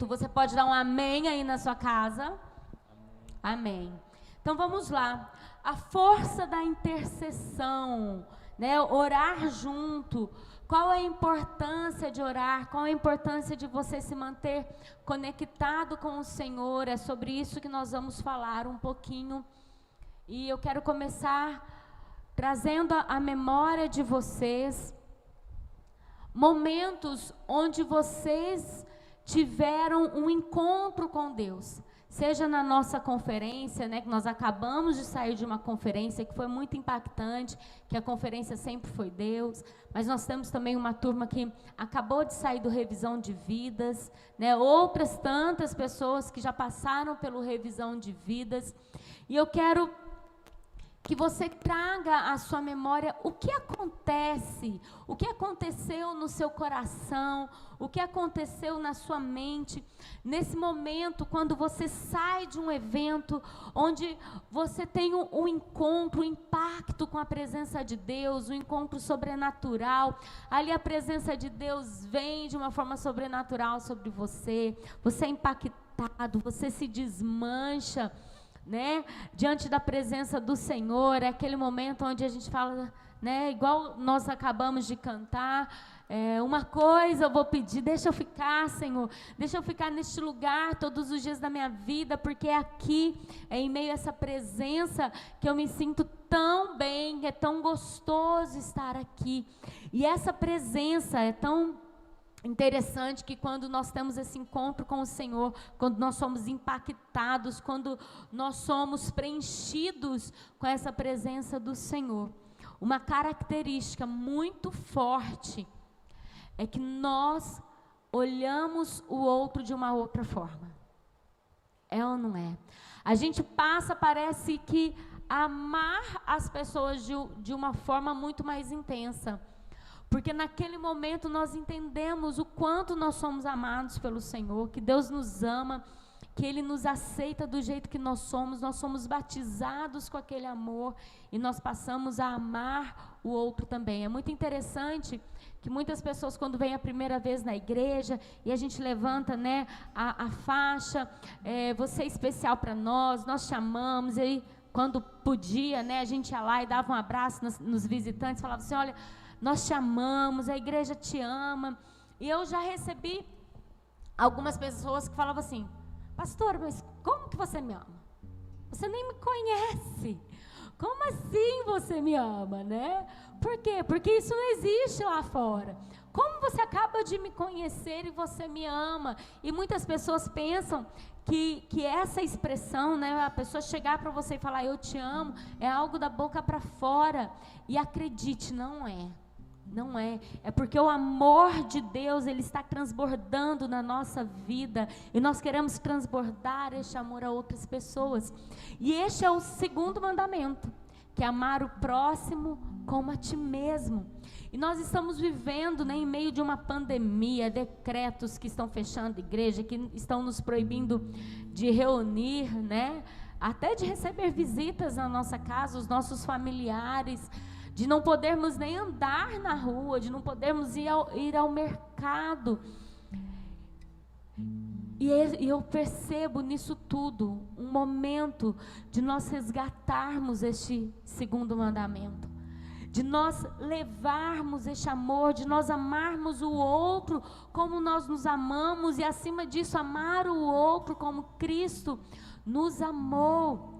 Você pode dar um amém aí na sua casa? Amém. Então vamos lá. A força da intercessão, né? Orar junto. Qual a importância de orar? Qual a importância de você se manter conectado com o Senhor? É sobre isso que nós vamos falar um pouquinho. E eu quero começar trazendo a memória de vocês momentos onde vocês tiveram um encontro com Deus, seja na nossa conferência, né, que nós acabamos de sair de uma conferência que foi muito impactante, que a conferência sempre foi Deus, mas nós temos também uma turma que acabou de sair do Revisão de Vidas, né, outras tantas pessoas que já passaram pelo Revisão de Vidas, e eu quero que você traga à sua memória o que acontece, o que aconteceu no seu coração, o que aconteceu na sua mente, nesse momento, quando você sai de um evento, onde você tem um encontro, um impacto com a presença de Deus, um encontro sobrenatural, ali a presença de Deus vem de uma forma sobrenatural sobre você, você é impactado, você se desmancha, né, diante da presença do Senhor. É aquele momento onde a gente fala, né, igual nós acabamos de cantar, uma coisa eu vou pedir, deixa eu ficar, Senhor, deixa eu ficar neste lugar todos os dias da minha vida, porque é aqui, em meio a essa presença, que eu me sinto tão bem, é tão gostoso estar aqui, e essa presença é tão interessante que quando nós temos esse encontro com o Senhor, quando nós somos impactados, quando nós somos preenchidos com essa presença do Senhor, uma característica muito forte é que nós olhamos o outro de uma outra forma. É ou não é? A gente passa, parece que, a amar as pessoas de uma forma muito mais intensa. Porque naquele momento nós entendemos o quanto nós somos amados pelo Senhor, que Deus nos ama, que Ele nos aceita do jeito que nós somos batizados com aquele amor e nós passamos a amar o outro também. É muito interessante que muitas pessoas, quando vêm a primeira vez na igreja e a gente levanta, né, a faixa, você é especial para nós chamamos, e aí, quando podia, né, a gente ia lá e dava um abraço nos visitantes, falava assim, olha, nós te amamos, a igreja te ama. E eu já recebi algumas pessoas que falavam assim, pastor, mas como que você me ama? Você nem me conhece. Como assim você me ama, né? Por quê? Porque isso não existe lá fora. Como você acaba de me conhecer e você me ama? E muitas pessoas pensam que essa expressão, né, a pessoa chegar para você e falar, eu te amo, é algo da boca para fora. E acredite, não é. Não é, é porque o amor de Deus, ele está transbordando na nossa vida, e nós queremos transbordar este amor a outras pessoas, e este é o segundo mandamento, que é amar o próximo como a ti mesmo. E nós estamos vivendo, né, em meio de uma pandemia, decretos que estão fechando a igreja, que estão nos proibindo de reunir, né, até de receber visitas na nossa casa, os nossos familiares, de não podermos nem andar na rua, de não podermos ir ao mercado. E eu percebo nisso tudo um momento de nós resgatarmos este segundo mandamento, de nós levarmos este amor, de nós amarmos o outro como nós nos amamos, e acima disso amar o outro como Cristo nos amou.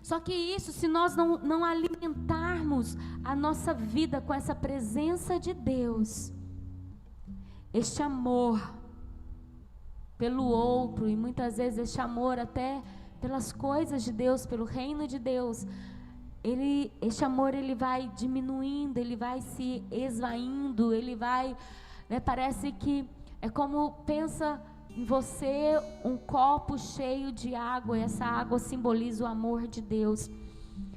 Só que isso, se nós não alimentarmos a nossa vida com essa presença de Deus, este amor pelo outro, e muitas vezes este amor até pelas coisas de Deus, pelo reino de Deus, este amor ele vai diminuindo, ele vai se esvaindo, ele vai, né, parece que é como, pensa em você um copo cheio de água, e essa água simboliza o amor de Deus,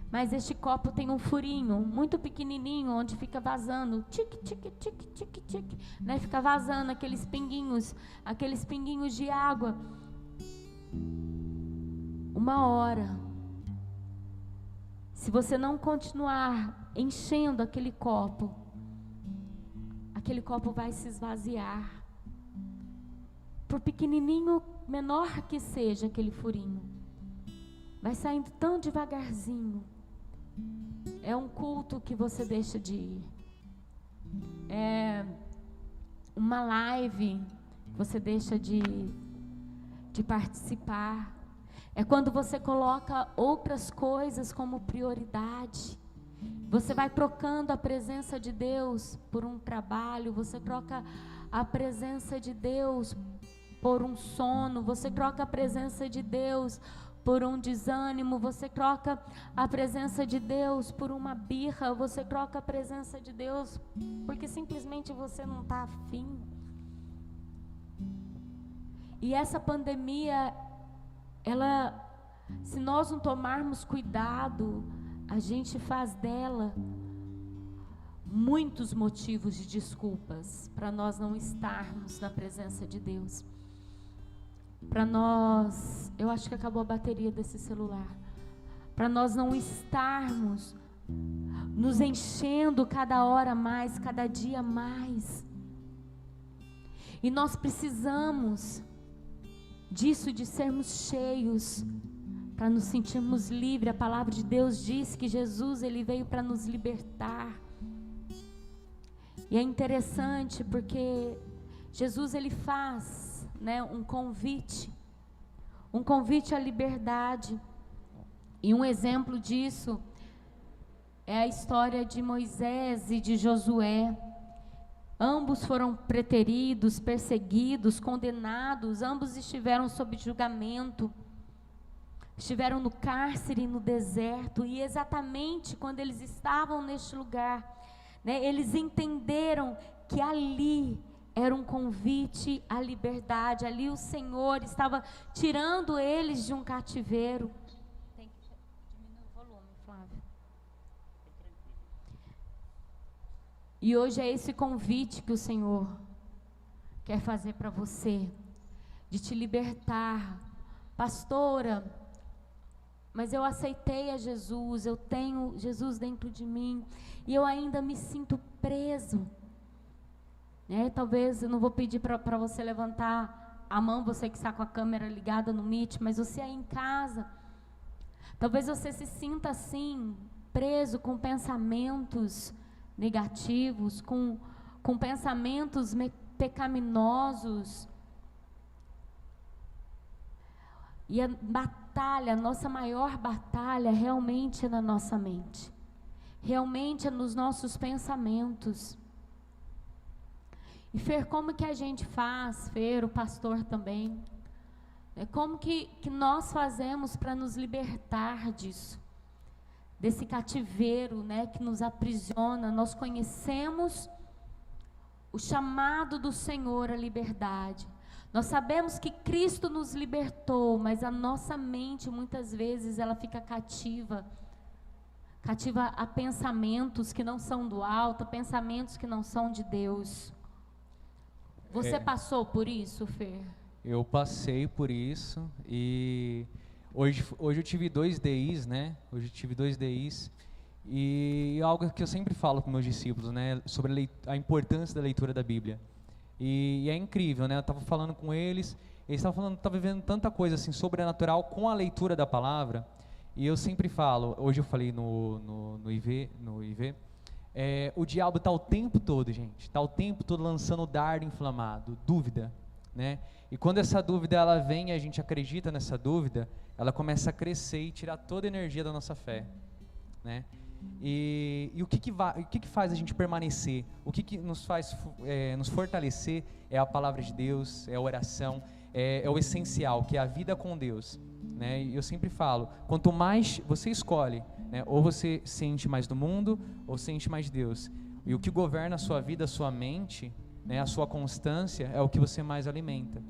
mas este copo tem um furinho muito pequenininho, onde fica vazando, tic, tic, tic, tic, tic, né? Fica vazando aqueles pinguinhos de água. Uma hora, se você não continuar enchendo aquele copo vai se esvaziar. por pequenininho, menor que seja aquele furinho, vai saindo tão devagarzinho. É um culto que você deixa de ir. É uma live que você deixa de participar. É quando você coloca outras coisas como prioridade. Você vai trocando a presença de Deus por um trabalho, você troca a presença de Deus por um sono, você troca a presença de Deus por um desânimo, você troca a presença de Deus por uma birra, você troca a presença de Deus porque simplesmente você não está afim. E essa pandemia, se nós não tomarmos cuidado, a gente faz dela muitos motivos de desculpas para nós não estarmos na presença de Deus. Para nós, eu acho que acabou a bateria desse celular. Para nós não estarmos nos enchendo cada hora mais, cada dia mais. E nós precisamos disso, de sermos cheios, para nos sentirmos livres. A palavra de Deus diz que Jesus, ele veio para nos libertar. E é interessante porque Jesus, ele faz, né, um convite à liberdade. E um exemplo disso é a história de Moisés e de Josué. Ambos foram preteridos, perseguidos, condenados, ambos estiveram sob julgamento, estiveram no cárcere, no deserto, e exatamente quando eles estavam neste lugar, né, eles entenderam que ali era um convite à liberdade, ali o Senhor estava tirando eles de um cativeiro. Tem que diminuir o volume, Flávio. E hoje é esse convite que o Senhor quer fazer para você, de te libertar. Pastora, mas eu aceitei a Jesus, eu tenho Jesus dentro de mim, e eu ainda me sinto preso. Talvez, eu não vou pedir para você levantar a mão, você que está com a câmera ligada no Meet, mas você aí em casa, talvez você se sinta assim, preso com pensamentos negativos, com pensamentos pecaminosos. E a nossa maior batalha realmente é na nossa mente, realmente é nos nossos pensamentos. E Fer, como que a gente faz, Fer, o pastor também, como que nós fazemos para nos libertar disso, desse cativeiro, né, que nos aprisiona? Nós conhecemos o chamado do Senhor à liberdade, nós sabemos que Cristo nos libertou, mas a nossa mente muitas vezes ela fica cativa a pensamentos que não são do alto, pensamentos que não são de Deus. Você passou por isso, Fer? Eu passei por isso, e hoje eu tive 2 DIs, né? Hoje eu tive 2 DIs, e algo que eu sempre falo para meus discípulos, né? Sobre a importância da leitura da Bíblia. E é incrível, né? Eu estava falando com eles estavam vivendo tanta coisa assim sobrenatural com a leitura da palavra, e eu sempre falo, hoje eu falei no IV, o diabo está o tempo todo, gente, está o tempo todo lançando dardo inflamado, dúvida, né? E quando essa dúvida ela vem e a gente acredita nessa dúvida, ela começa a crescer e tirar toda a energia da nossa fé, né? E o que faz a gente permanecer? O que nos faz nos fortalecer é a palavra de Deus, é a oração, é o essencial, que é a vida com Deus, né? E eu sempre falo, quanto mais você escolhe, né, ou você sente mais do mundo, ou sente mais de Deus. E o que governa a sua vida, a sua mente, né, a sua constância, é o que você mais alimenta.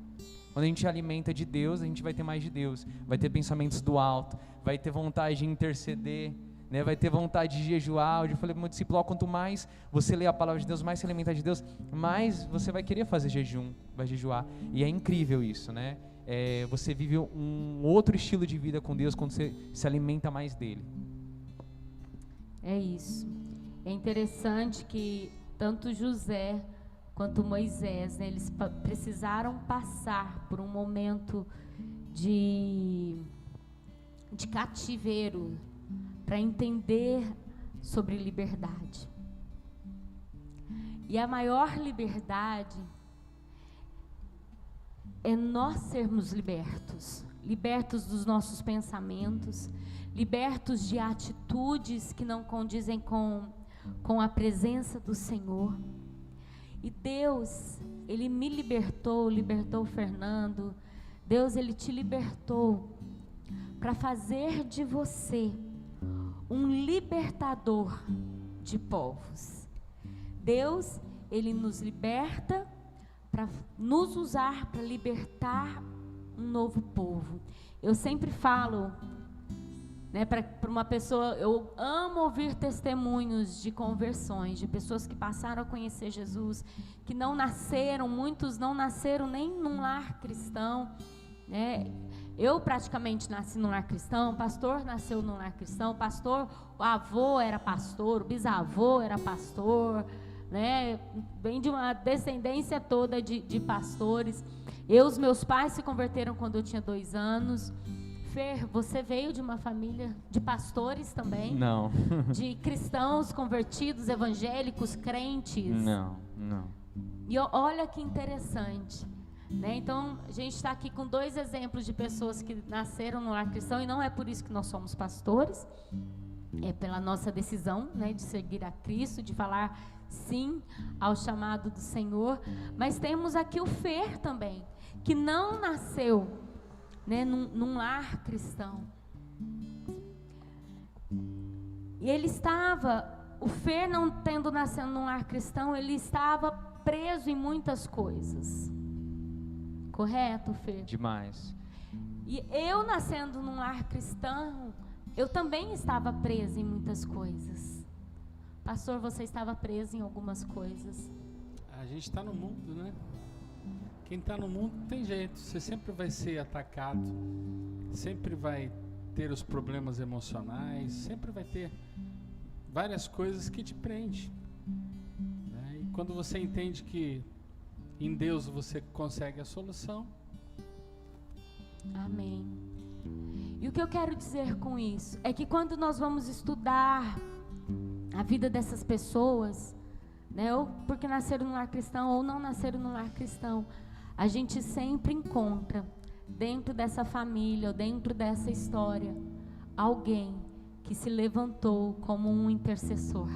Quando a gente alimenta de Deus, a gente vai ter mais de Deus, vai ter pensamentos do alto, vai ter vontade de interceder, né, vai ter vontade de jejuar. Hoje eu falei para o meu discípulo, quanto mais você lê a palavra de Deus, mais se alimentar de Deus, mais você vai querer fazer jejum, vai jejuar. E é incrível isso, né? Você vive um outro estilo de vida com Deus quando você se alimenta mais dele. É isso. É interessante que tanto José quanto Moisés, né? Eles precisaram passar por um momento de cativeiro para entender sobre liberdade. E a maior liberdade é nós sermos libertos, libertos dos nossos pensamentos, libertos de atitudes que não condizem com a presença do Senhor. E Deus, Ele me libertou o Fernando. Deus, Ele te libertou para fazer de você um libertador de povos. Deus, Ele nos liberta para nos usar para libertar um novo povo. Eu sempre falo, né, para uma pessoa, eu amo ouvir testemunhos de conversões, de pessoas que passaram a conhecer Jesus, que não nasceram, muitos não nasceram nem num lar cristão, né? Eu praticamente nasci num lar cristão, o pastor nasceu num lar cristão, o avô era pastor, o bisavô era pastor, né? Vem de uma descendência toda de pastores. Os meus pais se converteram quando eu tinha 2 anos. Fer, você veio de uma família de pastores também? Não. De cristãos convertidos, evangélicos, crentes? Não. E olha que interessante, né? Então, a gente está aqui com 2 exemplos de pessoas que nasceram no lar cristão, e não é por isso que nós somos pastores, é pela nossa decisão, né, de seguir a Cristo, de falar sim ao chamado do Senhor. Mas temos aqui o Fer também, que não nasceu, né, num lar cristão. E ele estava, o Fer não tendo nascido num lar cristão, ele estava preso em muitas coisas. Correto, Fer? Demais. E eu nascendo num lar cristão, eu também estava presa em muitas coisas. Pastor, você estava preso em algumas coisas. A gente está no mundo, né? Quem está no mundo não tem jeito. Você sempre vai ser atacado, sempre vai ter os problemas emocionais, sempre vai ter várias coisas que te prendem, né? E quando você entende que em Deus você consegue a solução. Amém. E o que eu quero dizer com isso é que quando nós vamos estudar a vida dessas pessoas, né, ou porque nasceram no lar cristão ou não nasceram no lar cristão, a gente sempre encontra dentro dessa família ou dentro dessa história alguém que se levantou como um intercessor,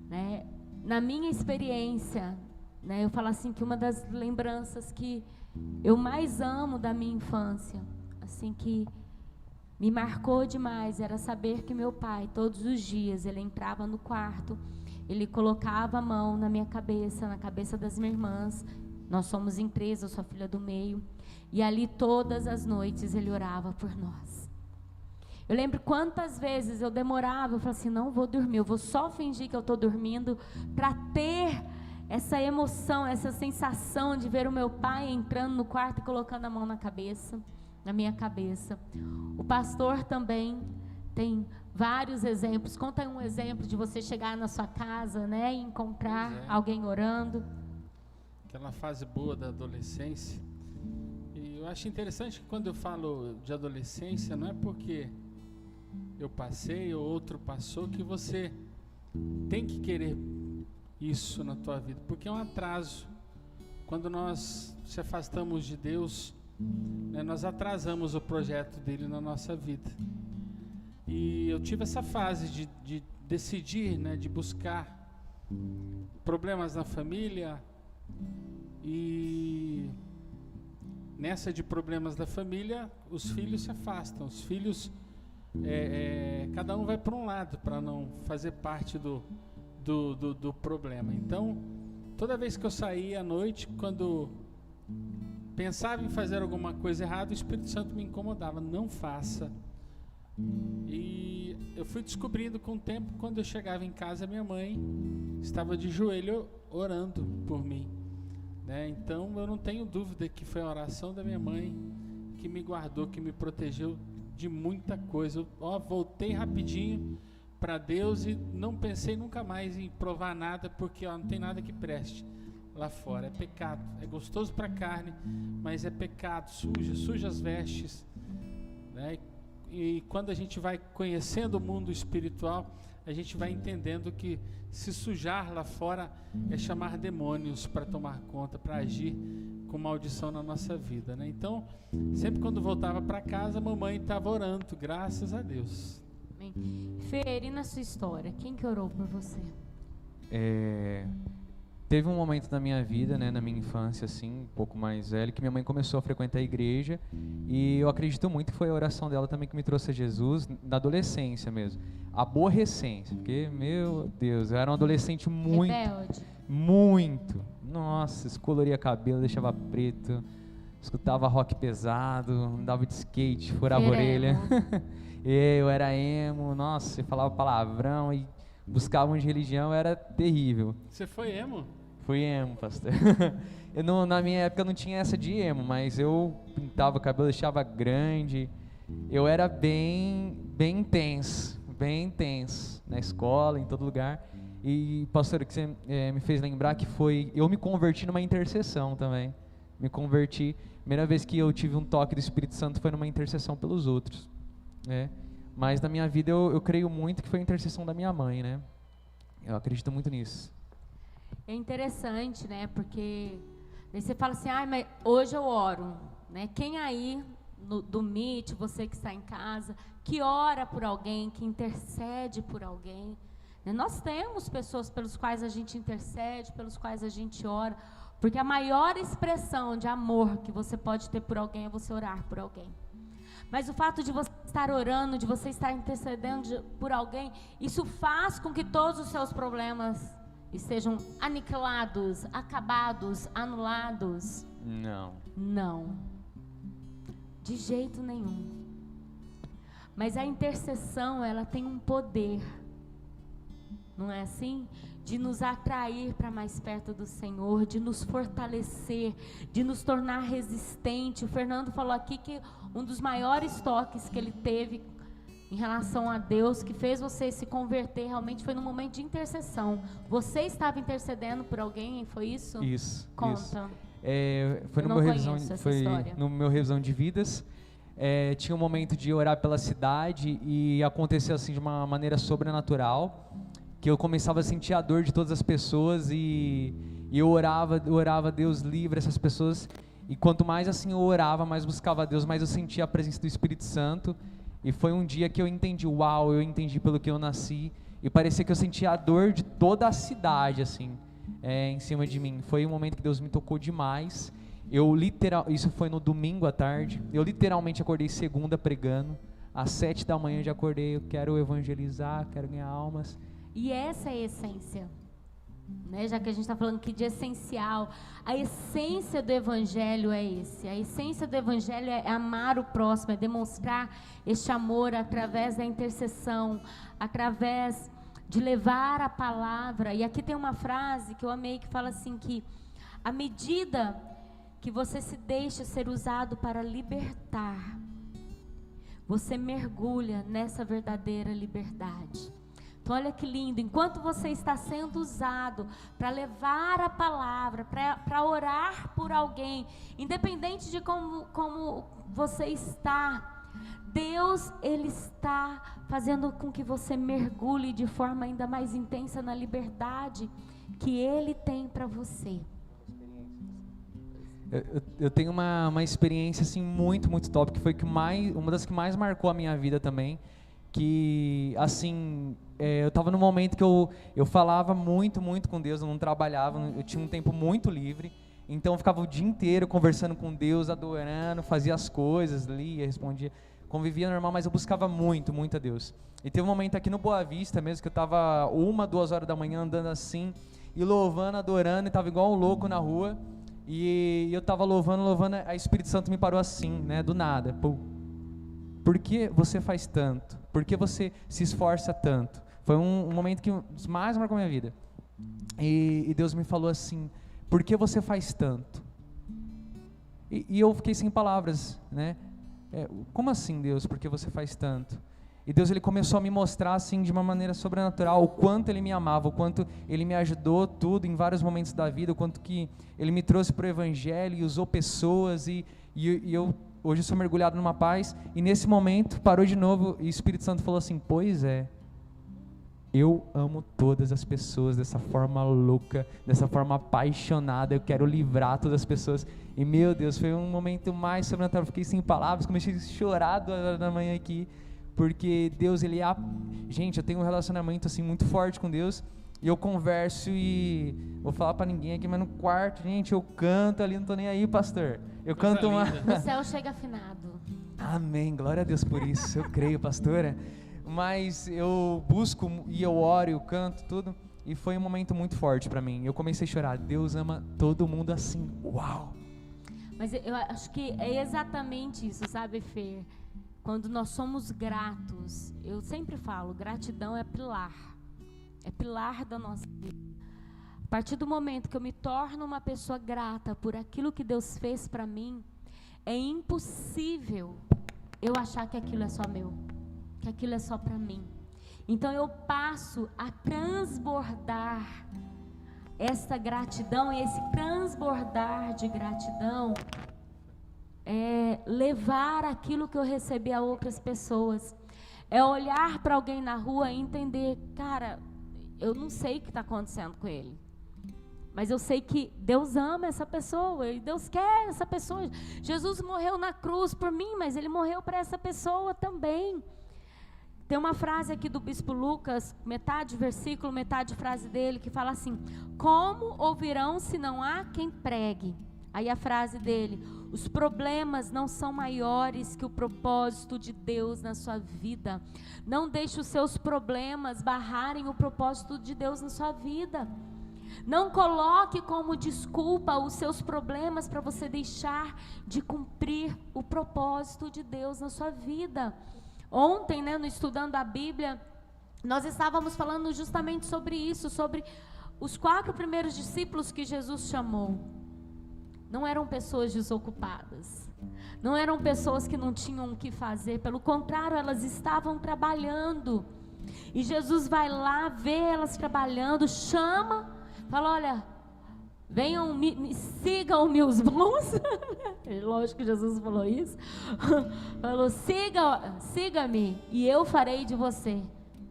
né? Na minha experiência, né, eu falo assim que uma das lembranças que eu mais amo da minha infância, assim, que me marcou demais, era saber que meu pai, todos os dias, ele entrava no quarto, ele colocava a mão na minha cabeça, na cabeça das minhas irmãs. Nós somos em 3, eu sou a filha do meio, e ali todas as noites ele orava por nós. Eu lembro quantas vezes eu demorava, eu falava assim, não vou dormir, eu vou só fingir que eu estou dormindo, para ter essa emoção, essa sensação de ver o meu pai entrando no quarto e colocando a mão na cabeça, na minha cabeça. O pastor também tem vários exemplos. Conta aí um exemplo de você chegar na sua casa, né, e encontrar alguém orando. Aquela fase boa da adolescência. E eu acho interessante que quando eu falo de adolescência, não é porque eu passei ou outro passou que você tem que querer isso na tua vida, porque é um atraso. Quando nós se afastamos de Deus, né, nós atrasamos o projeto dele na nossa vida. E eu tive essa fase de decidir, né, de buscar problemas na família, e nessa de problemas da família, os filhos se afastam, os filhos, cada um vai para um lado, para não fazer parte do problema. Então, toda vez que eu saía à noite, quando pensava em fazer alguma coisa errada, o Espírito Santo me incomodava, não faça. E eu fui descobrindo com o tempo, quando eu chegava em casa, minha mãe estava de joelho orando por mim, né? Então eu não tenho dúvida que foi a oração da minha mãe que me guardou, que me protegeu de muita coisa. Eu voltei rapidinho para Deus e não pensei nunca mais em provar nada, porque não tem nada que preste lá fora. É pecado, é gostoso para a carne, mas é pecado, suja as vestes, né? E quando a gente vai conhecendo o mundo espiritual, a gente vai entendendo que se sujar lá fora é chamar demônios para tomar conta, para agir com maldição na nossa vida, né? Então, sempre quando voltava para casa, a mamãe estava orando, graças a Deus. Amém. Fer, e na sua história, quem que orou por você? Teve um momento na minha vida, né, na minha infância, assim, um pouco mais velho, que minha mãe começou a frequentar a igreja, e eu acredito muito que foi a oração dela também que me trouxe a Jesus, na adolescência mesmo. Aborrecência, porque, meu Deus, eu era um adolescente muito... Rebelde. Muito. Nossa, descoloria cabelo, deixava preto, escutava rock pesado, andava de skate, furava a orelha. Eu era emo, nossa, falava palavrão e buscava de religião, era terrível. Você foi emo? Fui emo, pastor. Na minha época não tinha essa de emo, mas eu pintava o cabelo, deixava grande. Eu era bem intenso na escola, em todo lugar. E, pastor, o que você me fez lembrar que foi, eu me converti numa intercessão também. Me converti, primeira vez que eu tive um toque do Espírito Santo foi numa intercessão pelos outros, né? Mas na minha vida eu creio muito que foi a intercessão da minha mãe, né? Eu acredito muito nisso. É interessante, né? Porque aí você fala assim, mas hoje eu oro, né? Quem aí do Meet, você que está em casa, que ora por alguém, que intercede por alguém, né? Nós temos pessoas pelos quais a gente intercede, pelos quais a gente ora, porque a maior expressão de amor que você pode ter por alguém é você orar por alguém. Mas o fato de você estar orando, de você estar intercedendo por alguém, isso faz com que todos os seus problemas estejam aniquilados, acabados, anulados? Não. De jeito nenhum. Mas a intercessão, ela tem um poder, não é assim? De nos atrair para mais perto do Senhor, de nos fortalecer, de nos tornar resistente. O Fernando falou aqui que um dos maiores toques que ele teve em relação a Deus, que fez você se converter, realmente foi no momento de intercessão. Você estava intercedendo por alguém, foi isso? Isso. Conta. Isso. Foi no meu revisão de vidas. Tinha um momento de orar pela cidade e aconteceu assim de uma maneira sobrenatural, que eu começava a sentir a dor de todas as pessoas e eu orava, Deus livre essas pessoas, e quanto mais assim eu orava, mais buscava a Deus, mais eu sentia a presença do Espírito Santo, e foi um dia que eu entendi, eu entendi pelo que eu nasci, e parecia que eu sentia a dor de toda a cidade, assim, em cima de mim. Foi um momento que Deus me tocou demais. Isso foi no domingo à tarde, eu literalmente acordei segunda pregando, às 7 da manhã eu já acordei, eu quero evangelizar, quero ganhar almas. E essa é a essência, né? Já que a gente está falando aqui de essencial, a essência do Evangelho é esse. A essência do Evangelho é amar o próximo, é demonstrar este amor através da intercessão, através de levar a palavra. E aqui tem uma frase que eu amei, que fala assim, que à medida que você se deixa ser usado para libertar, você mergulha nessa verdadeira liberdade. Então, olha que lindo, enquanto você está sendo usado para levar a palavra, para orar por alguém, independente de como você está, Deus, Ele está fazendo com que você mergulhe de forma ainda mais intensa na liberdade que Ele tem para você. Eu tenho uma experiência assim, muito, muito top, que foi uma das que mais marcou a minha vida também, que assim, eu estava num momento que eu falava muito, muito com Deus, eu não trabalhava, eu tinha um tempo muito livre, então eu ficava o dia inteiro conversando com Deus, adorando, fazia as coisas, lia, respondia, convivia normal, mas eu buscava muito, muito a Deus. E teve um momento aqui no Boa Vista mesmo, que eu estava 1-2 horas da manhã andando assim, e louvando, adorando, e estava igual um louco na rua, e eu estava louvando, a Espírito Santo me parou assim, né, do nada. Por que você faz tanto? Por que você se esforça tanto? Foi um momento que mais marcou a minha vida. E Deus me falou assim, por que você faz tanto? E eu fiquei sem palavras, né? Como assim, Deus, por que você faz tanto? E Deus, ele começou a me mostrar, assim, de uma maneira sobrenatural, o quanto Ele me amava, o quanto Ele me ajudou tudo, em vários momentos da vida, o quanto que Ele me trouxe para o Evangelho e usou pessoas, e eu hoje sou mergulhado numa paz. E nesse momento, parou de novo, e o Espírito Santo falou assim: pois é, eu amo todas as pessoas dessa forma louca, dessa forma apaixonada, eu quero livrar todas as pessoas. E meu Deus, foi um momento mais sobrenatural, fiquei sem palavras, comecei a chorar 2 horas da manhã aqui, porque Deus, Ele é... Gente, eu tenho um relacionamento assim muito forte com Deus, e eu converso e... Vou falar pra ninguém aqui, mas no quarto, gente, eu canto ali, não tô nem aí, pastor. Eu canto uma... O céu chega afinado. Amém, glória a Deus por isso, eu creio, pastora. Mas eu busco e eu oro, eu canto, tudo, e foi um momento muito forte pra mim. Eu comecei a chorar. Deus ama todo mundo assim, uau! Mas eu acho que é exatamente isso, sabe, Fer? Quando nós somos gratos, eu sempre falo, gratidão é pilar da nossa vida. A partir do momento que eu me torno uma pessoa grata por aquilo que Deus fez para mim, é impossível eu achar que aquilo é só meu, que aquilo é só para mim. Então eu passo a transbordar esta gratidão, e esse transbordar de gratidão é levar aquilo que eu recebi a outras pessoas. É olhar para alguém na rua e entender, cara, eu não sei o que está acontecendo com ele, mas eu sei que Deus ama essa pessoa e Deus quer essa pessoa. Jesus morreu na cruz por mim, mas Ele morreu para essa pessoa também. Tem uma frase aqui do Bispo Lucas, metade versículo, metade frase dele, que fala assim: como ouvirão se não há quem pregue? Aí a frase dele: os problemas não são maiores que o propósito de Deus na sua vida. Não deixe os seus problemas barrarem o propósito de Deus na sua vida. Não coloque como desculpa os seus problemas para você deixar de cumprir o propósito de Deus na sua vida. Ontem, no Estudando a Bíblia, nós estávamos falando justamente sobre isso, sobre os 4 primeiros discípulos que Jesus chamou. Não eram pessoas desocupadas, não eram pessoas que não tinham o que fazer, pelo contrário, elas estavam trabalhando. E Jesus vai lá, vê elas trabalhando, chama, fala: olha, venham, sigam-me os bons. Lógico que Jesus falou isso. Falou: siga-me e eu farei de você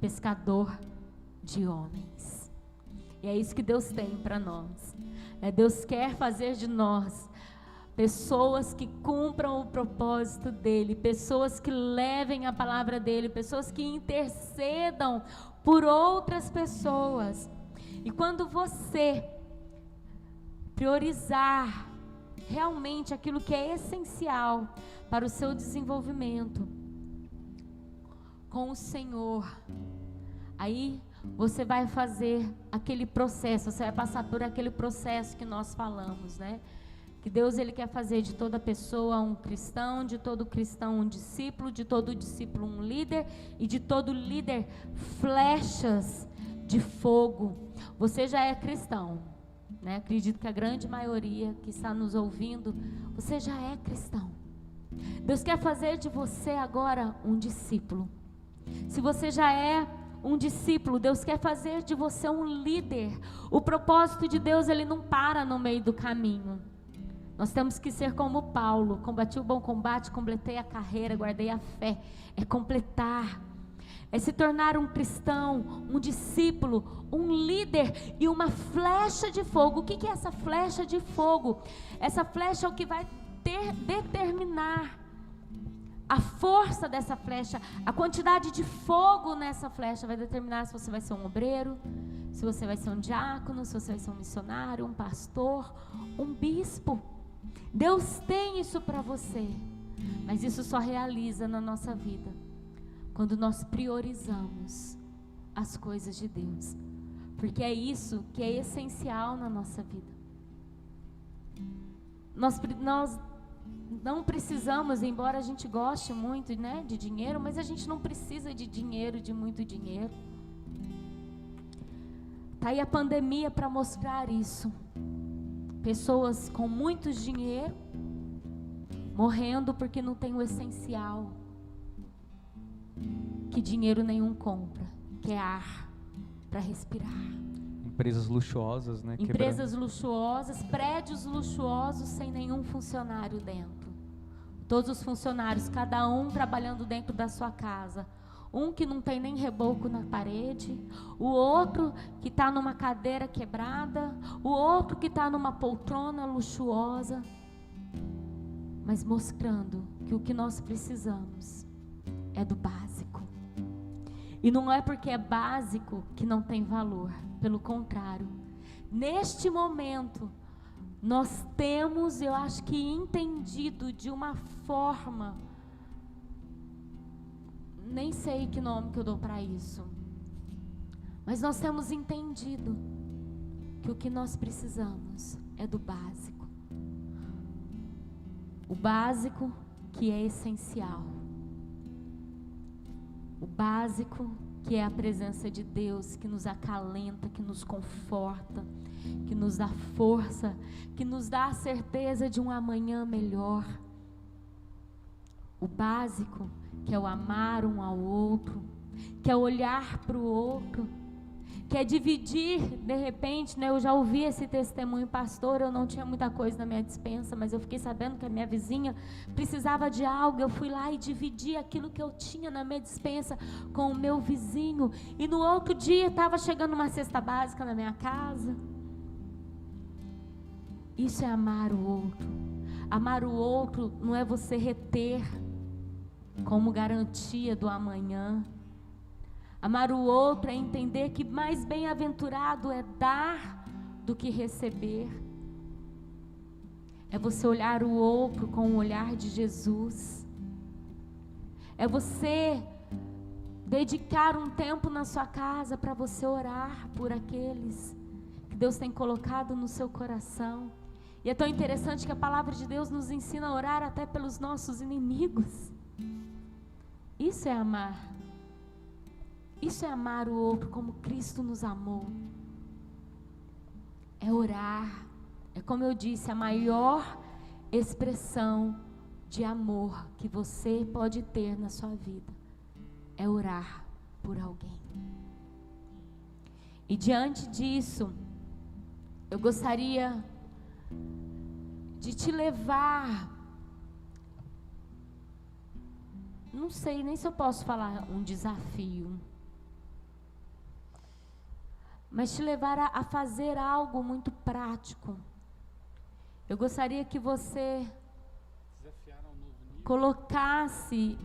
pescador de homens. E é isso que Deus tem para nós. Deus quer fazer de nós pessoas que cumpram o propósito dEle, pessoas que levem a palavra dEle, pessoas que intercedam por outras pessoas. E quando você priorizar realmente aquilo que é essencial para o seu desenvolvimento com o Senhor, aí você vai fazer aquele processo, você vai passar por aquele processo que nós falamos, que Deus, Ele quer fazer de toda pessoa um cristão, de todo cristão um discípulo, de todo discípulo um líder, e de todo líder flechas de fogo. Você já é cristão, acredito que a grande maioria que está nos ouvindo, você já é cristão. Deus quer fazer de você agora um discípulo. Se você já é um discípulo, Deus quer fazer de você um líder. O propósito de Deus, ele não para no meio do caminho. Nós temos que ser como Paulo: combati o bom combate, completei a carreira, guardei a fé. É completar, é se tornar um cristão, um discípulo, um líder e uma flecha de fogo. O que é essa flecha de fogo? Essa flecha é o que vai determinar a força dessa flecha, a quantidade de fogo nessa flecha vai determinar se você vai ser um obreiro, se você vai ser um diácono, se você vai ser um missionário, um pastor, um bispo. Deus tem isso para você, mas isso só realiza na nossa vida quando nós priorizamos as coisas de Deus, porque é isso que é essencial na nossa vida. Nós não precisamos, embora a gente goste muito, de dinheiro, mas a gente não precisa de dinheiro, de muito dinheiro. Está aí a pandemia para mostrar isso. Pessoas com muito dinheiro morrendo porque não tem o essencial. que dinheiro nenhum compra, que é ar para respirar. Empresas luxuosas, né? Empresas luxuosas, prédios luxuosos sem nenhum funcionário dentro. Todos os funcionários, cada um trabalhando dentro da sua casa. Um que não tem nem reboco na parede, o outro que está numa cadeira quebrada, o outro que está numa poltrona luxuosa, mas mostrando que o que nós precisamos é do básico. E não é porque é básico que não tem valor, pelo contrário. Neste momento, nós temos, eu acho que entendido de uma forma, nem sei que nome que eu dou para isso, mas nós temos entendido que o que nós precisamos é do básico. O básico que é essencial. O básico que é a presença de Deus, que nos acalenta, que nos conforta, que nos dá força, que nos dá a certeza de um amanhã melhor. O básico que é o amar um ao outro, que é olhar para o outro, que é dividir, de repente, né? Eu já ouvi esse testemunho, pastor, eu não tinha muita coisa na minha despensa, mas eu fiquei sabendo que a minha vizinha precisava de algo, eu fui lá e dividi aquilo que eu tinha na minha despensa com o meu vizinho, e no outro dia estava chegando uma cesta básica na minha casa. Isso é amar o outro. Amar o outro não é você reter como garantia do amanhã. Amar o outro é entender que mais bem-aventurado é dar do que receber. É você olhar o outro com o olhar de Jesus. É você dedicar um tempo na sua casa para você orar por aqueles que Deus tem colocado no seu coração. E é tão interessante que a palavra de Deus nos ensina a orar até pelos nossos inimigos. Isso é amar. Isso é amar o outro como Cristo nos amou. É orar. É como eu disse, a maior expressão de amor que você pode ter na sua vida é orar por alguém. E diante disso, eu gostaria de te levar, não sei nem se eu posso falar um desafio, mas te levar a fazer algo muito prático. Eu gostaria que você colocasse,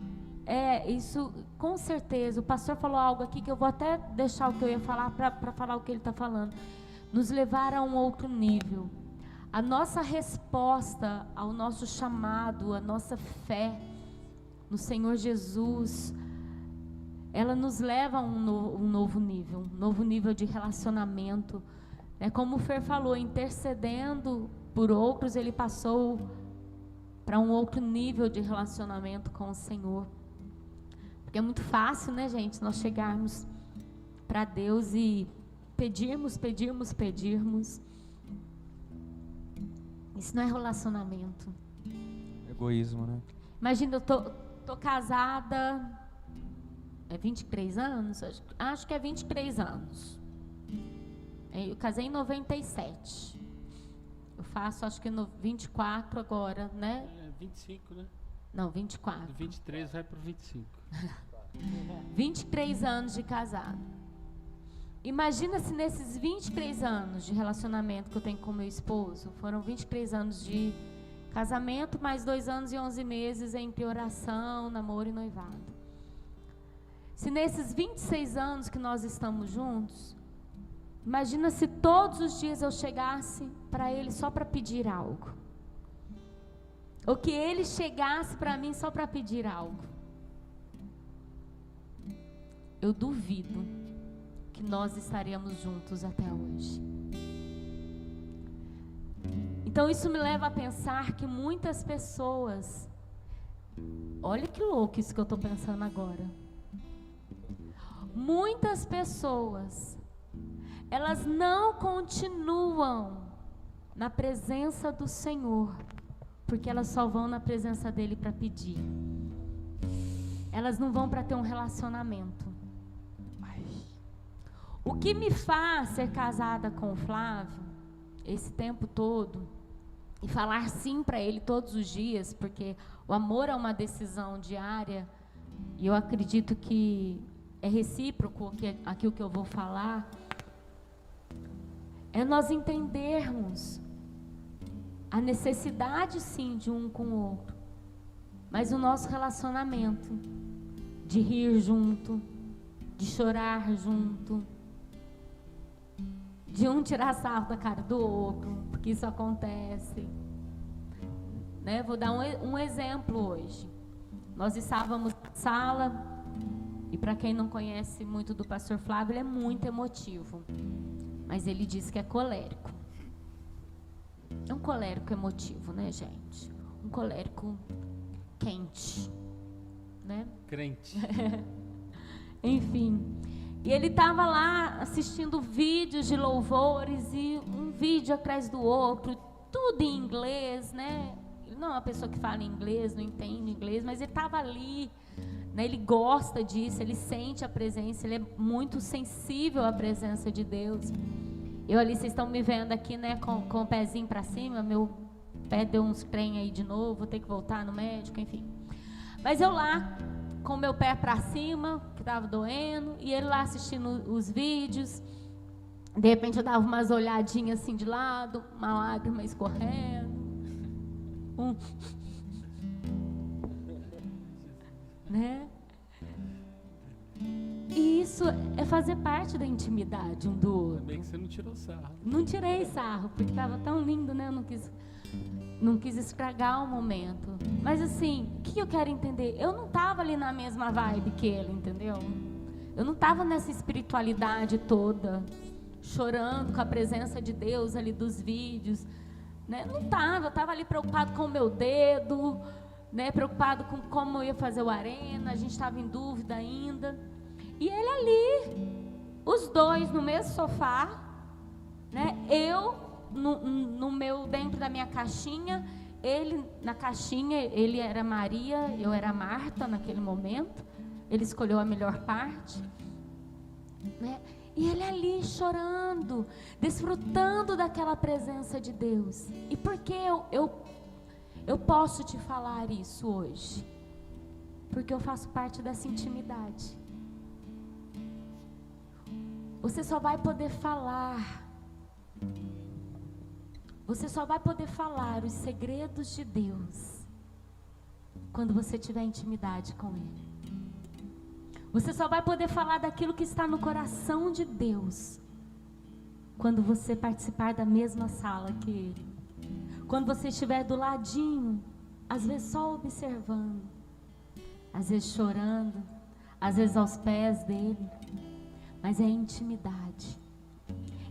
isso com certeza, o pastor falou algo aqui que eu vou até deixar o que eu ia falar para falar o que ele está falando, nos levar a um outro nível. A nossa resposta ao nosso chamado, a nossa fé no Senhor Jesus, ela nos leva a um novo nível de relacionamento. Como o Fer falou, intercedendo por outros, ele passou para um outro nível de relacionamento com o Senhor. Porque é muito fácil, né, gente, nós chegarmos para Deus e pedirmos. Isso não é relacionamento. Egoísmo, né? Imagina, eu tô casada, 23 anos? Acho que é 23 anos. Eu casei em 97. Eu faço, acho que 24 agora, né? 25, né? Não, 24. Do 23 vai para o 25. 23 anos de casado. Imagina se nesses 23 anos de relacionamento que eu tenho com meu esposo, foram 23 anos de casamento, mais 2 anos e 11 meses entre oração, namoro e noivado. Se nesses 26 anos que nós estamos juntos, imagina se todos os dias eu chegasse para ele só para pedir algo. Ou que ele chegasse para mim só para pedir algo. Eu duvido que nós estaremos juntos até hoje. Então isso me leva a pensar que muitas pessoas, olha que louco isso que eu estou pensando agora. Muitas pessoas, elas não continuam na presença do Senhor, porque elas só vão na presença dele para pedir. elas não vão para ter um relacionamento. O que me faz ser casada com o Flávio, esse tempo todo, e falar sim para ele todos os dias, porque o amor é uma decisão diária, e eu acredito que é recíproco aquilo que eu vou falar, é nós entendermos a necessidade sim de um com o outro, mas o nosso relacionamento, de rir junto, de chorar junto, de um tirar sarro da cara do outro, porque isso acontece, né? Vou dar um exemplo hoje. Nós estávamos na sala, e para quem não conhece muito do pastor Flávio, ele é muito emotivo, mas ele diz que é colérico. É um colérico emotivo, né, gente? Um colérico quente, né? Crente. Enfim, e ele estava lá assistindo vídeos de louvores, e um vídeo atrás do outro, tudo em inglês, né? Ele não é uma pessoa que fala inglês, não entende inglês, mas ele estava ali, né? Ele gosta disso, ele sente a presença, ele é muito sensível à presença de Deus. Eu ali, vocês estão me vendo aqui, né, com o pezinho para cima, meu pé deu uns trem aí de novo, vou ter que voltar no médico, enfim. Mas eu lá, com o meu pé para cima, que estava doendo, e ele lá assistindo os vídeos. De repente eu dava umas olhadinhas assim de lado, uma lágrima escorrendo, né? E isso é fazer parte da intimidade um do outro. Também que você não tirou sarro. Não tirei sarro, porque estava tão lindo, né? Eu não quis estragar o momento. Mas assim, o que eu quero entender? Eu não estava ali na mesma vibe que ele, entendeu? Eu não estava nessa espiritualidade toda, chorando com a presença de Deus ali dos vídeos, né? Não estava, eu estava ali preocupado com o meu dedo, né? Preocupado com como eu ia fazer o arena, a gente estava em dúvida ainda. E ele ali, os dois no mesmo sofá, né? Eu no meu, dentro da minha caixinha, ele na caixinha, ele era Maria, eu era Marta naquele momento. Ele escolheu a melhor parte, né? E ele ali chorando, desfrutando daquela presença de Deus. E por que eu posso te falar isso hoje? Porque eu faço parte dessa intimidade. Você só vai poder falar. Você só vai poder falar os segredos de Deus quando você tiver intimidade com Ele. Você só vai poder falar daquilo que está no coração de Deus quando você participar da mesma sala que Ele. Quando você estiver do ladinho, às vezes só observando, às vezes chorando, às vezes aos pés dele. Mas é a intimidade.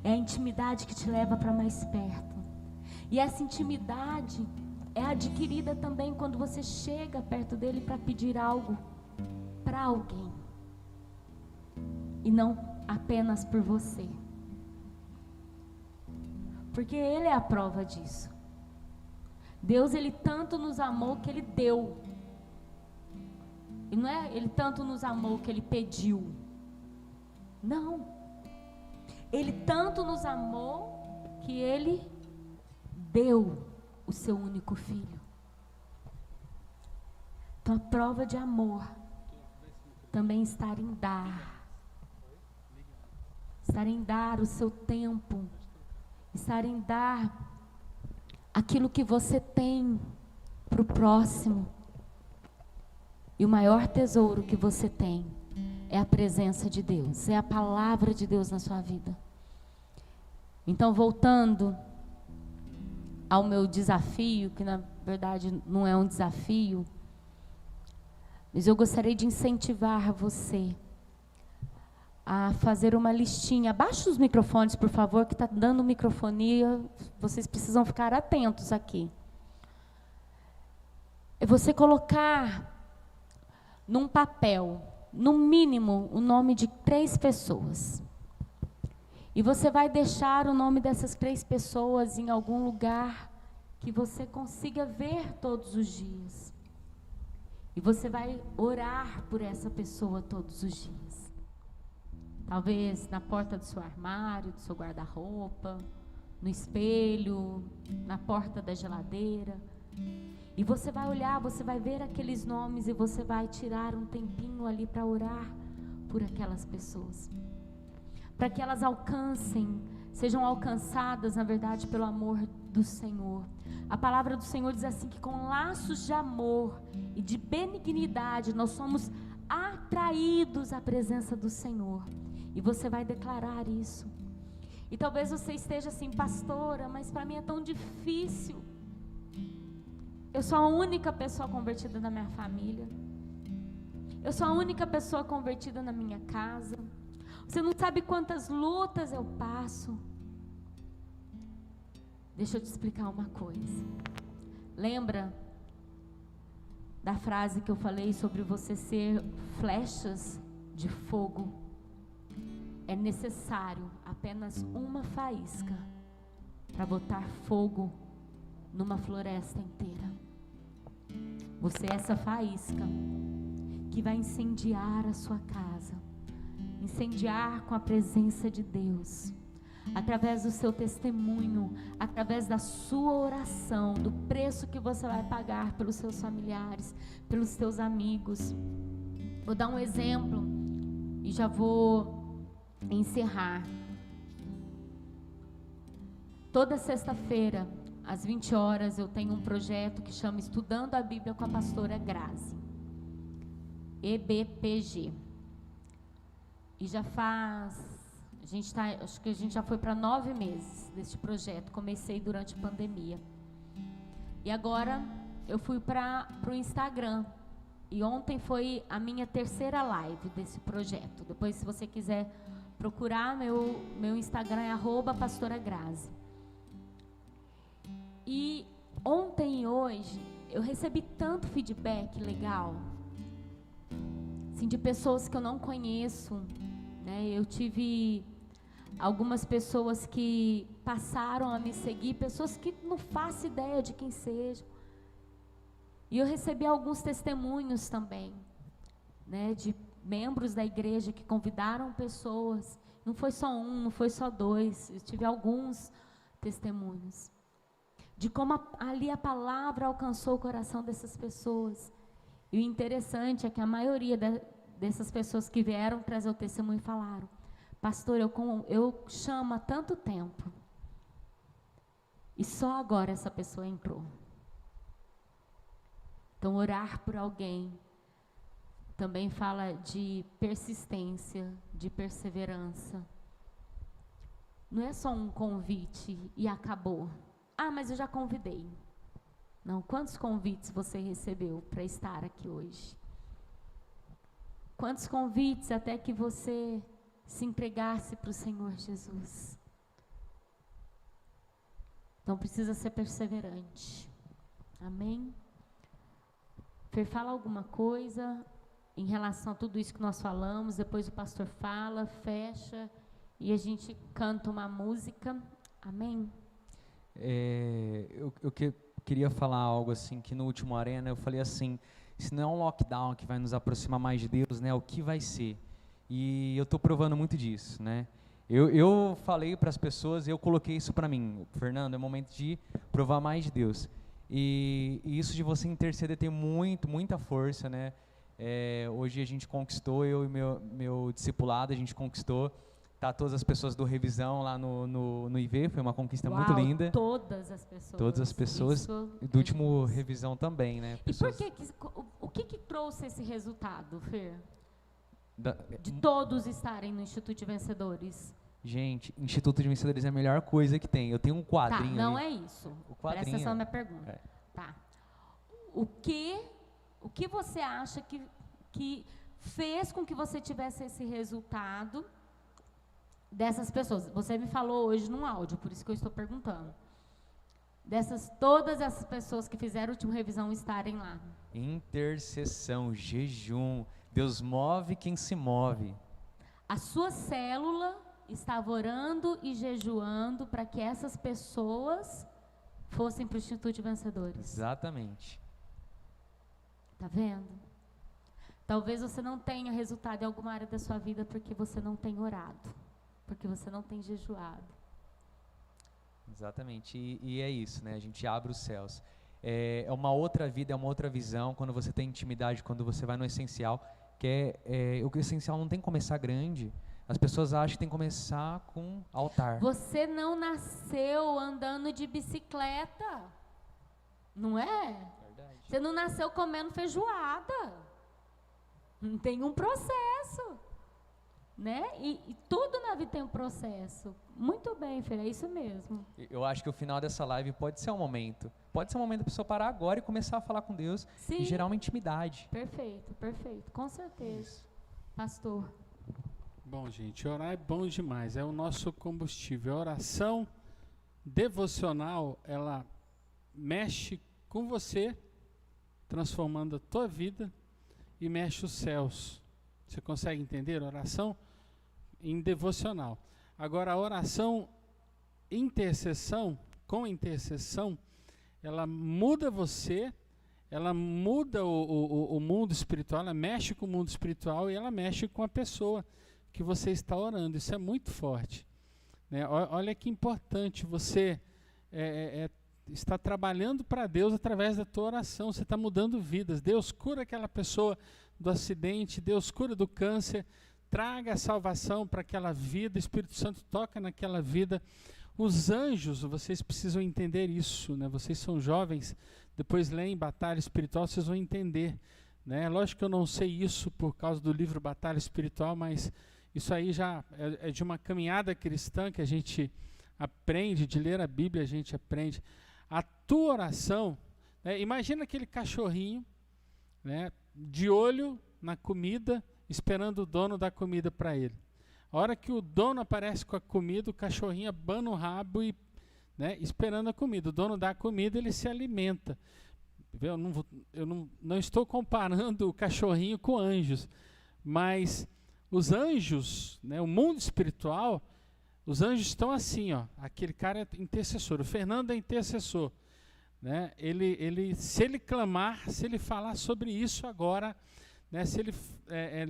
É a intimidade que te leva para mais perto. E essa intimidade é adquirida também quando você chega perto dele para pedir algo para alguém. E não apenas por você. Porque ele é a prova disso. Deus, ele tanto nos amou que ele deu. E não é ele tanto nos amou que ele pediu. Não. Ele tanto nos amou que ele deu o seu único filho. Então a prova de amor também está em dar. Estar em dar o seu tempo. Estar em dar aquilo que você tem para o próximo. E o maior tesouro que você tem é a presença de Deus, é a palavra de Deus na sua vida. Então, voltando ao meu desafio, que na verdade não é um desafio, mas eu gostaria de incentivar você a fazer uma listinha. Abaixa os microfones, por favor, que está dando microfonia, vocês precisam ficar atentos aqui. É você colocar num papel, no mínimo, o nome de 3 pessoas. E você vai deixar o nome dessas 3 pessoas em algum lugar que você consiga ver todos os dias. E você vai orar por essa pessoa todos os dias. Talvez na porta do seu armário, do seu guarda-roupa, no espelho, na porta da geladeira. E você vai olhar, você vai ver aqueles nomes e você vai tirar um tempinho ali para orar por aquelas pessoas. Para que elas alcancem, sejam alcançadas, na verdade, pelo amor do Senhor. A palavra do Senhor diz assim, que com laços de amor e de benignidade nós somos atraídos à presença do Senhor. E você vai declarar isso. E talvez você esteja assim, pastora, mas para mim é tão difícil. Eu sou a única pessoa convertida na minha família. Eu sou a única pessoa convertida na minha casa. Você não sabe quantas lutas eu passo. Deixa eu te explicar uma coisa. Lembra da frase que eu falei sobre você ser flechas de fogo? É necessário apenas uma faísca para botar fogo numa floresta inteira. Você é essa faísca que vai incendiar a sua casa, incendiar com a presença de Deus, através do seu testemunho, através da sua oração, do preço que você vai pagar pelos seus familiares, pelos seus amigos. Vou dar um exemplo e já vou encerrar. Toda sexta-feira, às 20 horas, eu tenho um projeto que chama Estudando a Bíblia com a Pastora Grazi, EBPG. E já faz, acho que a gente já foi para 9 meses deste projeto. Comecei durante a pandemia. E agora eu fui para o Instagram. E ontem foi a minha 3ª live desse projeto. Depois, se você quiser procurar, meu Instagram é @pastoragrazi. E ontem e hoje eu recebi tanto feedback legal, assim, de pessoas que eu não conheço, né? Eu tive algumas pessoas que passaram a me seguir, pessoas que não faço ideia de quem sejam. E eu recebi alguns testemunhos também, né, de membros da igreja que convidaram pessoas. Não foi só um, não foi só 2, eu tive alguns testemunhos de como ali a palavra alcançou o coração dessas pessoas. E o interessante é que a maioria dessas pessoas que vieram trazer o testemunho falaram: pastor, eu chamo há tanto tempo e só agora essa pessoa entrou. Então, orar por alguém também fala de persistência, de perseverança. Não é só um convite e acabou. Ah, mas eu já convidei. Não, quantos convites você recebeu para estar aqui hoje? Quantos convites até que você se entregasse para o Senhor Jesus? Então precisa ser perseverante. Amém? Fer, fala alguma coisa em relação a tudo isso que nós falamos, depois o pastor fala, fecha e a gente canta uma música. Amém? Eu queria falar algo assim, que no último Arena eu falei assim, se não é um lockdown que vai nos aproximar mais de Deus, né, o que vai ser? E eu estou provando muito disso, né? Eu falei para as pessoas, eu coloquei isso para mim, Fernando, é momento de provar mais de Deus. E isso de você interceder tem muita força, né? Hoje a gente conquistou, eu e meu discipulado, a gente conquistou. Tá todas as pessoas do Revisão lá no IV, foi uma conquista muito linda. Todas as pessoas. Todas as pessoas. E do último Revisão também, né? Pessoas... E o que trouxe esse resultado, Fer? De todos estarem no Instituto de Vencedores. Gente, Instituto de Vencedores é a melhor coisa que tem. Eu tenho um quadrinho. Tá, não ali. é isso. O quadrinho. Presta atenção na minha pergunta. Tá. O que você acha que fez com que você tivesse esse resultado dessas pessoas? Você me falou hoje num áudio, por isso que eu estou perguntando. Todas essas pessoas que fizeram a última revisão estarem lá. Intercessão, jejum. Deus move quem se move. A sua célula estava orando e jejuando para que essas pessoas fossem para o Instituto de Vencedores. Exatamente. Tá vendo? Talvez você não tenha resultado em alguma área da sua vida porque você não tem orado, porque você não tem jejuado. Exatamente, e é isso, né? A gente abre os céus. É uma outra vida, é uma outra visão, quando você tem intimidade, quando você vai no essencial, que o essencial não tem que começar grande. As pessoas acham que tem que começar com altar. Você não nasceu andando de bicicleta, não é? Verdade. Você não nasceu comendo feijoada. Não tem um processo, né? E tudo na vida tem um processo. Muito bem, filha, é isso mesmo. Eu acho que o final dessa live pode ser um momento. Pode ser um momento da pessoa parar agora e começar a falar com Deus. Sim. E gerar uma intimidade. Perfeito, perfeito, com certeza. Isso. Pastor. Bom, gente, orar é bom demais, é o nosso combustível. A oração devocional, ela mexe com você, transformando a tua vida, e mexe os céus. Você consegue entender? Oração em devocional. Agora, a oração intercessão, com intercessão, ela muda você, ela muda o mundo espiritual, ela mexe com o mundo espiritual e ela mexe com a pessoa que você está orando. Isso é muito forte, né? Olha que importante, você está trabalhando para Deus através da tua oração, você está mudando vidas. Deus cura aquela pessoa do acidente, Deus cura do câncer, traga a salvação para aquela vida, o Espírito Santo toca naquela vida. Os anjos, vocês precisam entender isso, né? Vocês são jovens, depois leem Batalha Espiritual, vocês vão entender, né? Lógico que eu não sei isso por causa do livro Batalha Espiritual, mas isso aí já é de uma caminhada cristã que a gente aprende, de ler a Bíblia a gente aprende. A tua oração, né? Imagina aquele cachorrinho, né, de olho na comida, esperando o dono dar comida para ele. A hora que o dono aparece com a comida, o cachorrinho abana o rabo e, né, esperando a comida. O dono dá a comida, ele se alimenta. Eu não estou comparando o cachorrinho com anjos, mas os anjos, né, o mundo espiritual, os anjos estão assim, ó, aquele cara é intercessor, o Fernando é intercessor, né, se ele clamar, se ele falar sobre isso agora, né, se ele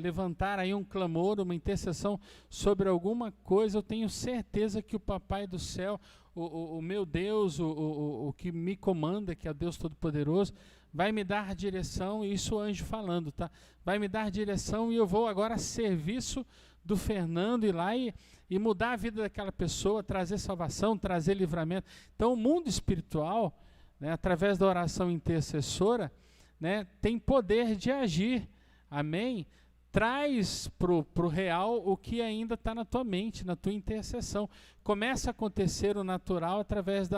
levantar aí um clamor, uma intercessão sobre alguma coisa, eu tenho certeza que o Papai do Céu, o meu Deus, o que me comanda, que é o Deus Todo-Poderoso, vai me dar direção, e isso o anjo falando, tá? Vai me dar direção e eu vou agora a serviço do Fernando ir lá e mudar a vida daquela pessoa, trazer salvação, trazer livramento. Então o mundo espiritual, né, através da oração intercessora, né, tem poder de agir. Amém? Traz pro real o que ainda está na tua mente, na tua intercessão. Começa a acontecer o natural através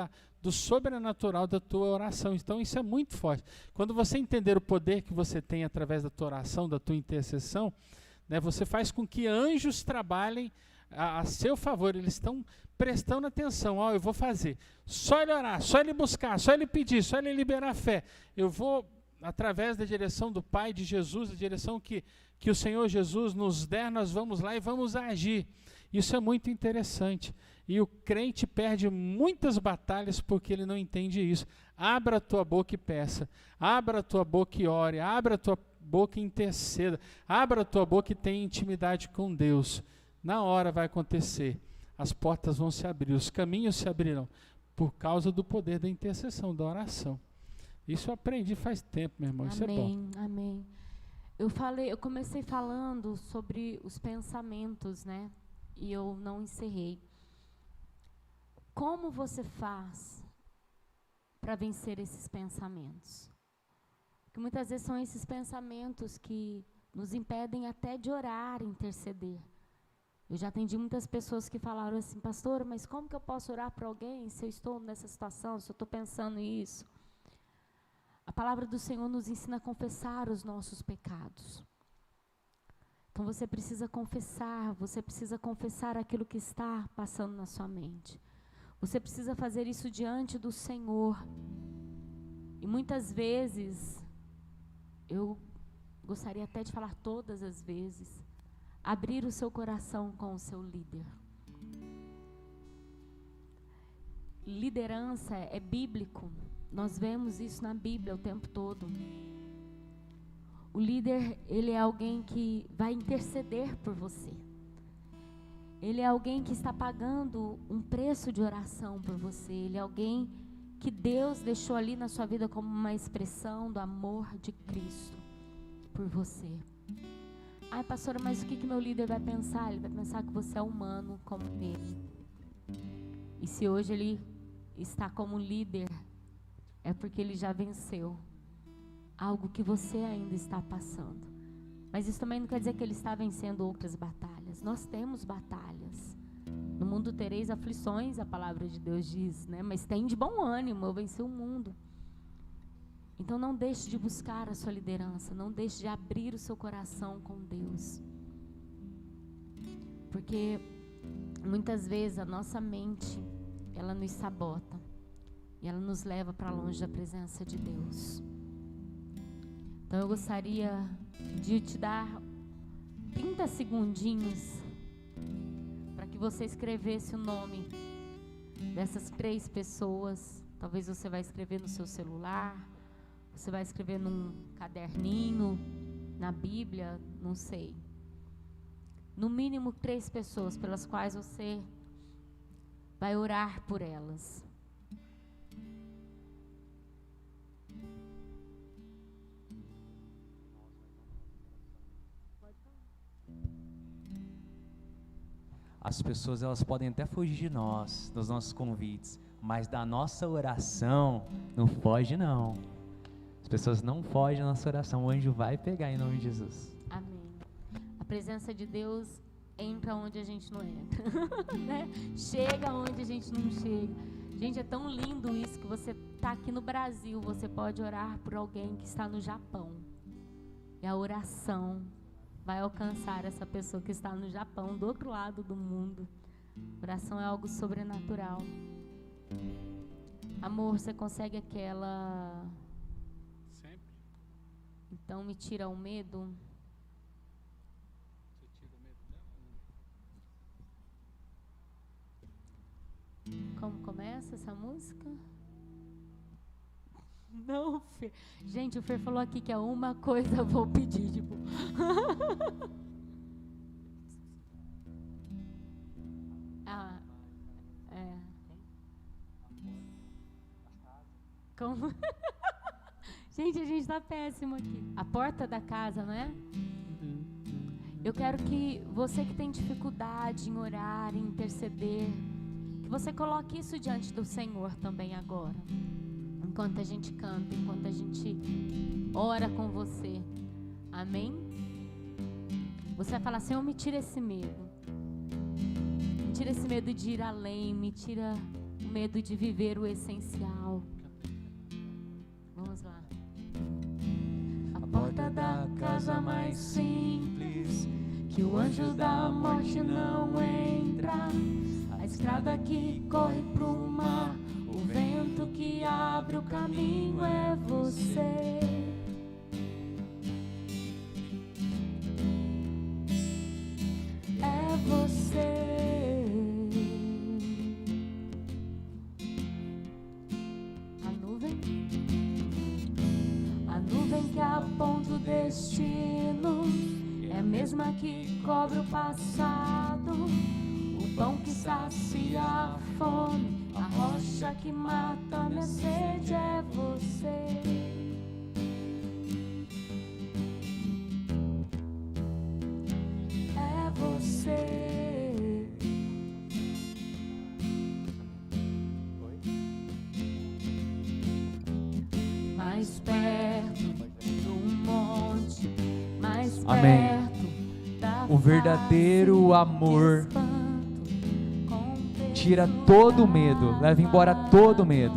do sobrenatural da tua oração. Então isso é muito forte. Quando você entender o poder que você tem através da tua oração, da tua intercessão, né, você faz com que anjos trabalhem a seu favor. Eles estão prestando atenção. Ó, eu vou fazer. Só ele orar, só ele buscar, só ele pedir, só ele liberar a fé. Eu vou, através da direção do Pai, de Jesus, a direção que o Senhor Jesus nos der, nós vamos lá e vamos agir. Isso é muito interessante. E o crente perde muitas batalhas porque ele não entende isso. Abra a tua boca e peça. Abra a tua boca e ore. Abra a tua boca e interceda. Abra a tua boca e tenha intimidade com Deus. Na hora vai acontecer. As portas vão se abrir, os caminhos se abrirão por causa do poder da intercessão, da oração. Isso eu aprendi faz tempo, meu irmão. Isso é bom. Amém. Eu comecei falando sobre os pensamentos, né? E eu não encerrei. Como você faz para vencer esses pensamentos? Porque muitas vezes são esses pensamentos que nos impedem até de orar, interceder. Eu já atendi muitas pessoas que falaram assim, pastora, mas como que eu posso orar para alguém se eu estou nessa situação, se eu estou pensando isso? A palavra do Senhor nos ensina a confessar os nossos pecados. Então você precisa confessar aquilo que está passando na sua mente. Você precisa fazer isso diante do Senhor. E muitas vezes, eu gostaria até de falar todas as vezes, abrir o seu coração com o seu líder. Liderança é bíblico. Nós vemos isso na Bíblia o tempo todo. O líder, ele é alguém que vai interceder por você. Ele é alguém que está pagando um preço de oração por você. Ele é alguém que Deus deixou ali na sua vida como uma expressão do amor de Cristo por você. Ai, pastora, mas o que meu líder vai pensar? Ele vai pensar que você é humano como ele. E se hoje ele está como líder, é porque ele já venceu algo que você ainda está passando. Mas isso também não quer dizer que ele está vencendo outras batalhas. Nós temos batalhas. No mundo tereis aflições, a palavra de Deus diz, né? Mas tem de bom ânimo, eu venci o mundo. Então não deixe de buscar a sua liderança, não deixe de abrir o seu coração com Deus. Porque muitas vezes a nossa mente, ela nos sabota e ela nos leva para longe da presença de Deus. Então eu gostaria de te dar 30 segundinhos para que você escrevesse o nome dessas 3 pessoas. Talvez você vai escrever no seu celular, você vai escrever num caderninho, na Bíblia, não sei. No mínimo 3 pessoas pelas quais você vai orar por elas. As pessoas, elas podem até fugir de nós, dos nossos convites, mas da nossa oração, não foge não. As pessoas não fogem da nossa oração, o anjo vai pegar em nome de Jesus. Amém. A presença de Deus entra onde a gente não entra, né? Chega onde a gente não chega. Gente, é tão lindo isso que você está aqui no Brasil, você pode orar por alguém que está no Japão. E a oração vai alcançar essa pessoa que está no Japão, do outro lado do mundo. Oração é algo sobrenatural. Amor, você consegue aquela... Sempre. Então me tira o medo. Você tira o medo dela? Como começa essa música? Não, Fer. Gente, o Fer falou aqui que é uma coisa eu vou pedir, tipo. Ah, é. Como? Gente, a gente tá péssimo aqui. A porta da casa, não é? Eu quero que você que tem dificuldade em orar, em interceder, que você coloque isso diante do Senhor também agora. Enquanto a gente canta, enquanto a gente ora com você. Amém? Você vai falar, Senhor, me tira esse medo. Me tira esse medo de ir além, me tira o medo de viver o essencial. Vamos lá. A porta da casa mais simples, que o anjo da morte não entra. A estrada que corre pro mar, o vento que abre o caminho é você. É você. A nuvem que aponta o destino é a mesma que cobre o passado. O pão que sacia a fome, a rocha que mata a minha sede é você. É você. Mais perto do monte, mais Amém. perto da O verdadeiro face, amor espanto, tira todo o medo, leva embora todo o medo.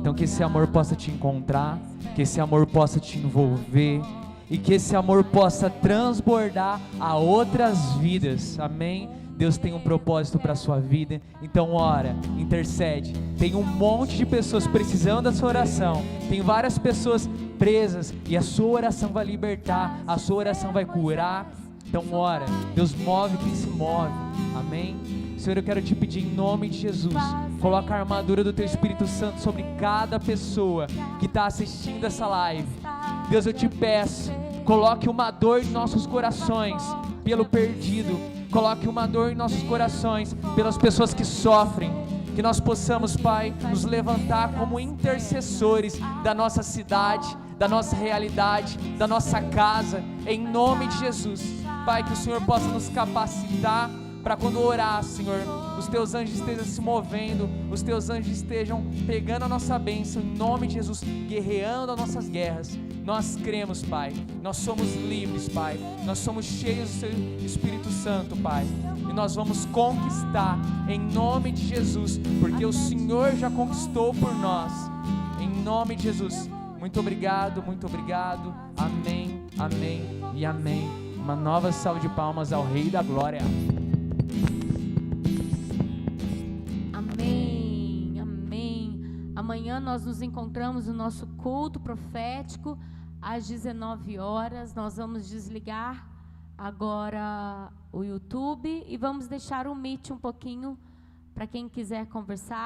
Então que esse amor possa te encontrar, que esse amor possa te envolver e que esse amor possa transbordar a outras vidas. Amém? Deus tem um propósito para a sua vida, então ora, intercede. Tem um monte de pessoas precisando da sua oração, tem várias pessoas presas e a sua oração vai libertar, a sua oração vai curar. Então ora, Deus move quem se move. Amém? Senhor, eu quero te pedir em nome de Jesus, coloca a armadura do Teu Espírito Santo sobre cada pessoa que está assistindo essa live. Deus, eu te peço Coloque uma dor em nossos corações pelo perdido. Coloque uma dor em nossos corações pelas pessoas que sofrem. Que nós possamos, Pai, nos levantar como intercessores da nossa cidade, da nossa realidade, da nossa casa, em nome de Jesus. Pai, que o Senhor possa nos capacitar para quando orar, Senhor, os teus anjos estejam se movendo, os teus anjos estejam pegando a nossa bênção, em nome de Jesus, guerreando as nossas guerras. Nós cremos, Pai, nós somos livres, Pai, nós somos cheios do Seu Espírito Santo, Pai, e nós vamos conquistar, em nome de Jesus, porque o Senhor já conquistou por nós, em nome de Jesus. Muito obrigado, amém, amém e amém. Uma nova salva de palmas ao Rei da Glória. Amém, amém. Amanhã nós nos encontramos no nosso culto profético às 19 horas. Nós vamos desligar agora o YouTube e vamos deixar o Meet um pouquinho para quem quiser conversar.